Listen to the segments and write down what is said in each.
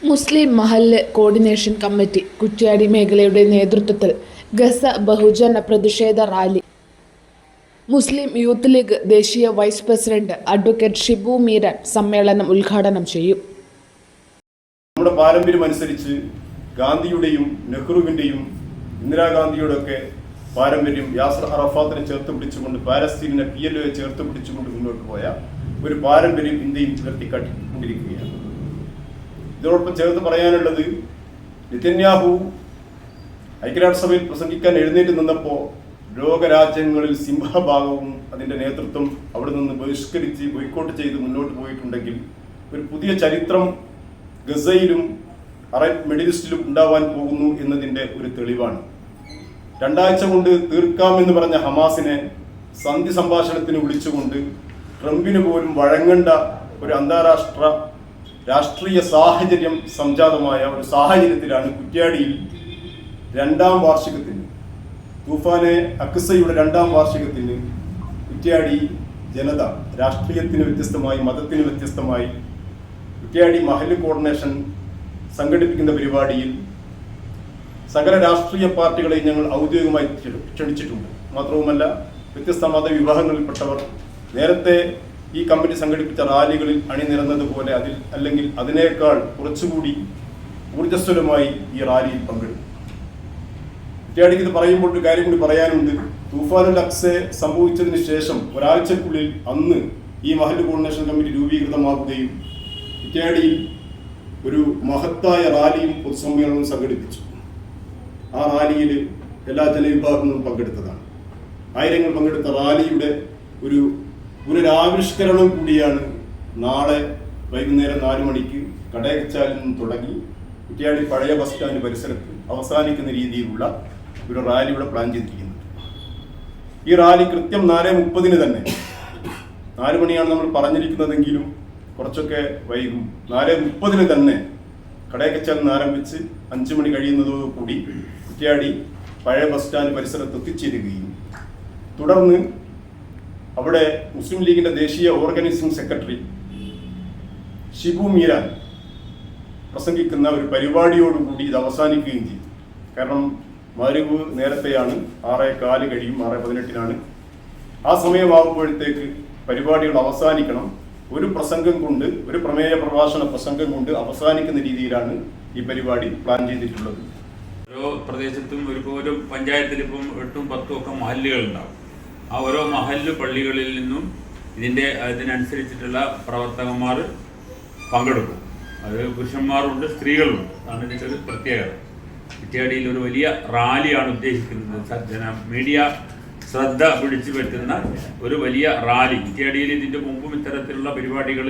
മുസ്ലിം മഹല്ല് coordination committee Kuttiadi മേഖലയുടെ നേതൃത്വത്തിൽ ഗസ ബഹുജന പ്രതിഷേധ റാലി മുസ്ലിം യൂത്ത് ലീഗ് ദേശീയ vice president advocate Shibu Meeran സമ്മേളനം ഉദ്ഘാടനം ചെയ്യും. നമ്മുടെ പാരമ്പര്യം അനുസരിച്ച് ഗാന്ധിയുടെയും നെഹ്റുവിൻ്റെയും ഇന്ദിരാഗാന്ധിയുടെയൊക്കെ പാരമ്പര്യം യാസർ അറഫാത്തിനെ ചേർത്ത് പിടിച്ചുകൊണ്ട് പാലസ്തീനിനെ PLOയെ ചേർത്ത് പിടിച്ചുകൊണ്ട് മുന്നോട്ട് പോയ ഒരു പാരമ്പര്യം ഇന്ത്യയിൽ ഉയർത്തിക്കാട്ടിക്കൊണ്ടിരിക്കുകയാണ്. ഇതോടൊപ്പം ചേർത്ത് പറയാനുള്ളത്, നെതന്യാഹു ഐക്യരാഷ്ട്രസഭയിൽ പ്രസംഗിക്കാൻ എഴുന്നേറ്റ് നിന്നപ്പോൾ ലോകരാജ്യങ്ങളിൽ സിംഹഭാഗവും അതിൻ്റെ നേതൃത്വം അവിടെ നിന്ന് ബഹിഷ്കരിച്ച് ബോയ്ക്കോട്ട് ചെയ്ത് മുന്നോട്ട് പോയിട്ടുണ്ടെങ്കിൽ ഒരു പുതിയ ചരിത്രം ഗസയിലും അറബ് മിഡിൽ ഈസ്റ്റിലും ഉണ്ടാവാൻ പോകുന്നു എന്നതിൻ്റെ ഒരു തെളിവാണ്. 2 ആഴ്ച കൊണ്ട് തീർക്കാമെന്ന് പറഞ്ഞ ഹമാസിനെ സന്ധി സംഭാഷണത്തിന് വിളിച്ചുകൊണ്ട് ട്രംപിന് പോലും വഴങ്ങേണ്ട ഒരു അന്താരാഷ്ട്ര രാഷ്ട്രീയ സാഹചര്യം സംജാതമായ ഒരു സാഹചര്യത്തിലാണ് കുറ്റ്യാടിയിൽ 2ാം വാർഷികത്തിന്, തൂഫാനെ അക്സയുടെ 2ാം വാർഷികത്തിന് കുറ്റ്യാടി ജനത രാഷ്ട്രീയത്തിന് വ്യത്യസ്തമായി, മതത്തിന് വ്യത്യസ്തമായി കുറ്റ്യാടി മഹല്ല് കോർഡിനേഷൻ സംഘടിപ്പിക്കുന്ന പരിപാടിയിൽ സകല രാഷ്ട്രീയ പാർട്ടികളെയും ഞങ്ങൾ ഔദ്യോഗികമായി ക്ഷണിച്ചിട്ടുണ്ട്. മാത്രവുമല്ല, വ്യത്യസ്ത മതവിഭാഗങ്ങളിൽപ്പെട്ടവർ നേരത്തെ ഈ കമ്മിറ്റി സംഘടിപ്പിച്ച റാലികളിൽ അണിനിരന്നതുപോലെ അല്ലെങ്കിൽ അതിനേക്കാൾ കുറച്ചുകൂടി ഊർജ്ജസ്വലമായി ഈ റാലിയിൽ പങ്കെടുക്കും. കുറ്റ്യാടിക്ക് ഇത് പറയുമ്പോൾ ഒരു കാര്യം കൂടി പറയാനുണ്ട്. തൂഫാനുൽ അക്സ സംഭവിച്ചതിന് ശേഷം ഒരാഴ്ചക്കുള്ളിൽ അന്ന് ഈ മഹല്ല് കോർഡിനേഷൻ കമ്മിറ്റി രൂപീകൃതമാവുകയും കുറ്റ്യാടിയിൽ ഒരു മഹത്തായ റാലിയും പൊതുസമ്മേളനവും സംഘടിപ്പിച്ചു. ആ റാലിയിൽ എല്ലാ ജനവിഭാഗങ്ങളും പങ്കെടുത്തതാണ്. ആയിരങ്ങൾ പങ്കെടുത്ത റാലിയുടെ ഒരു പുനരാവിഷ്കരണം കൂടിയാണ് നാളെ വൈകുന്നേരം 4 മണിക്ക് കടയച്ചാലിൽ നിന്ന് തുടങ്ങി കുറ്റ്യാടി പഴയ ബസ് സ്റ്റാൻഡ് പരിസരത്ത് അവസാനിക്കുന്ന രീതിയിലുള്ള ഒരു റാലി ഇവിടെ പ്ലാൻ ചെയ്തിരിക്കുന്നത്. ഈ റാലി കൃത്യം 4:30 തന്നെ, 4 മണിയാണ് നമ്മൾ പറഞ്ഞിരിക്കുന്നതെങ്കിലും കുറച്ചൊക്കെ വൈകും. 4:30 തന്നെ കടയക്കച്ചാലിൽ നിന്ന് ആരംഭിച്ച് 5 മണി കഴിയുന്നതോടുകൂടി കുറ്റ്യാടി പഴയ ബസ് സ്റ്റാൻഡ് പരിസരത്ത് എത്തിച്ചേരുകയും തുടർന്ന് അവിടെ മുസ്ലിം ലീഗിന്റെ ദേശീയ ഓർഗനൈസിംഗ് സെക്രട്ടറി ഷിബു മീരാൻ പ്രസംഗിക്കുന്ന ഒരു പരിപാടിയോടുകൂടി ഇത് അവസാനിക്കുകയും ചെയ്തു. കാരണം മഗ്‌രിബ് നേരത്തെയാണ്, 6:15 കഴിയും, 6:18 ആ സമയമാകുമ്പോഴത്തേക്ക് പരിപാടികൾ അവസാനിക്കണം. ഒരു പ്രസംഗം കൊണ്ട്, ഒരു പ്രമേയ പ്രഭാഷണ പ്രസംഗം കൊണ്ട് അവസാനിക്കുന്ന രീതിയിലാണ് ഈ പരിപാടി പ്ലാൻ ചെയ്തിട്ടുള്ളത്. ഓരോ പ്രദേശത്തും ഓരോ പഞ്ചായത്തിൽ ഇപ്പം 8ഉം 10ഉം ഒക്കെ മഹല്ലുകൾ ഉണ്ടാവും. ആ ഓരോ മഹല്ല് പള്ളികളിൽ നിന്നും അതിനനുസരിച്ചിട്ടുള്ള പ്രവർത്തകന്മാർ പങ്കെടുക്കും. അത് പുരുഷന്മാരുണ്ട്, സ്ത്രീകളുണ്ട്. അതാണ് ഇതിൻ്റെ ഒരു പ്രത്യേകത. കുറ്റ്യാടിയിൽ ഒരു വലിയ റാലിയാണ് ഉദ്ദേശിക്കുന്നത്. മീഡിയ ശ്രദ്ധ പിടിച്ചു പറ്റുന്ന ഒരു വലിയ റാലി. കുറ്റ്യാടിയിൽ ഇതിൻ്റെ മുമ്പും ഇത്തരത്തിലുള്ള പരിപാടികൾ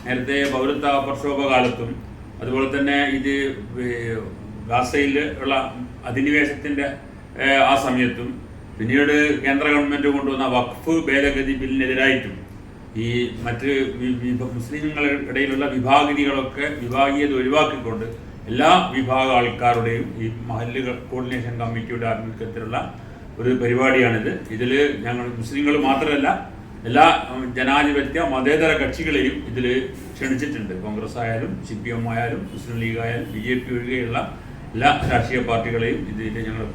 നേരത്തെ പൗരത്വ പ്രക്ഷോഭകാലത്തും അതുപോലെ തന്നെ ഇത് ഗാസയിൽ ഉള്ള അധിനിവേശത്തിൻ്റെ ആ സമയത്തും പിന്നീട് കേന്ദ്ര ഗവൺമെൻറ് കൊണ്ടുവന്ന വഖഫ് ഭേദഗതി ബില്ലിനെതിരായിട്ടും ഈ മറ്റ് മുസ്ലിങ്ങളുടെ ഇടയിലുള്ള വിഭാഗീയത ഒഴിവാക്കിക്കൊണ്ട് എല്ലാ വിഭാഗ ആൾക്കാരുടെയും ഈ മഹല്ല് കോർഡിനേഷൻ കമ്മിറ്റിയുടെ ആഭിമുഖ്യത്തിലുള്ള ഒരു പരിപാടിയാണിത്. ഇതിൽ ഞങ്ങൾ മുസ്ലിങ്ങൾ മാത്രമല്ല എല്ലാ ജനാധിപത്യ മതേതര കക്ഷികളെയും ഇതിൽ ക്ഷണിച്ചിട്ടുണ്ട്. കോൺഗ്രസ് ആയാലും CPM ആയാലും മുസ്ലിം ലീഗ് ആയാലും BJP ഒഴികെയുള്ള എല്ലാ രാഷ്ട്രീയ പാർട്ടികളെയും ഇതിൽ ഞങ്ങൾ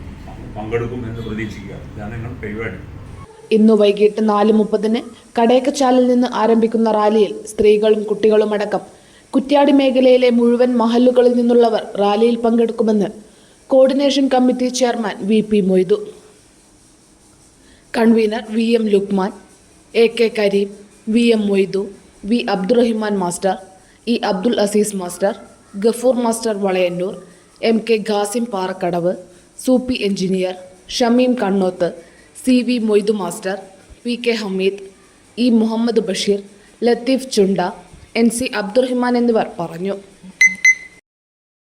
പങ്കെടുക്കും എന്ന് പ്രതീക്ഷിക്കുക. ഇതാണ് ഞങ്ങൾ പരിപാടി. ഇന്ന് വൈകിട്ട് 4:30 കടയക്കച്ചാലിൽ നിന്ന് ആരംഭിക്കുന്ന റാലിയിൽ സ്ത്രീകളും കുട്ടികളും അടക്കം കുറ്റ്യാടി മേഖലയിലെ മുഴുവൻ മഹല്ലുകളിൽ നിന്നുള്ളവർ റാലിയിൽ പങ്കെടുക്കുമെന്ന് coordination committee chairman VP Moidu, convener VM Lukman, AK Kareem, VM Moidu, V Abdurahiman master, E Abdul Azeez master, Gafoor master Valayannur, MK Khasim Parakkadavu, Soopi engineer, Shameem Kannoth, CV Moidu master, PK Hameed, E Muhammad Basheer, Latheef Chunda, NC Abdurahiman എന്നിവർ പറഞ്ഞു.